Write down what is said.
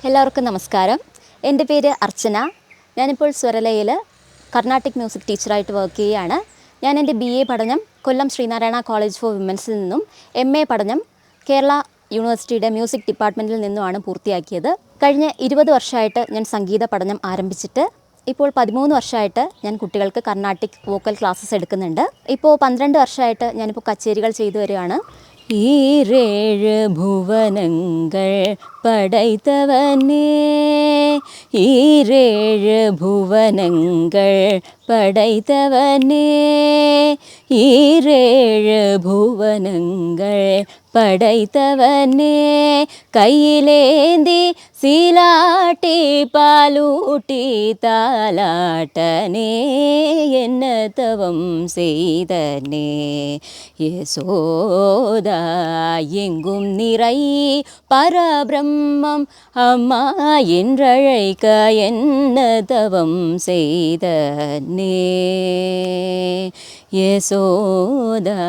എല്ലാവർക്കും നമസ്കാരം. എൻ്റെ പേര് അർച്ചന. ഞാനിപ്പോൾ സ്വരലയിൽ കർണാട്ടിക് മ്യൂസിക് ടീച്ചറായിട്ട് വർക്ക് ചെയ്യുകയാണ്. ഞാൻ എൻ്റെ BA പഠനം കൊല്ലം ശ്രീനാരായണ കോളേജ് ഫോർ വിമൻസിൽ നിന്നും MA പഠനം കേരള യൂണിവേഴ്സിറ്റിയുടെ മ്യൂസിക് ഡിപ്പാർട്ട്മെൻറ്റിൽ നിന്നുമാണ് പൂർത്തിയാക്കിയത്. കഴിഞ്ഞ 20 വർഷമായിട്ട് ഞാൻ സംഗീത പഠനം ആരംഭിച്ചിട്ട് ഇപ്പോൾ 13 വർഷമായിട്ട് ഞാൻ കുട്ടികൾക്ക് കർണാട്ടിക് വോക്കൽ ക്ലാസ്സസ് എടുക്കുന്നുണ്ട്. ഇപ്പോൾ 12 വർഷമായിട്ട് ഞാനിപ്പോൾ കച്ചേരികൾ ചെയ്തു വരികയാണ്. ஈரேழு புவனங்கள் படைத்தவனே, ஈரேழு புவனங்கள் படைத்தவனே, ஈரேழு புவனங்கள் படைத்தவனே, கையிலேந்தி சீலாட்டி பாலூட்டி தாலாட்டனே, என்ன தவம் செய்தனே யசோதா, எங்கும் நிறை பரபிரம்மம் அம்மா என்றழைக்க என்ன தவம் செய்தனே யசோதா.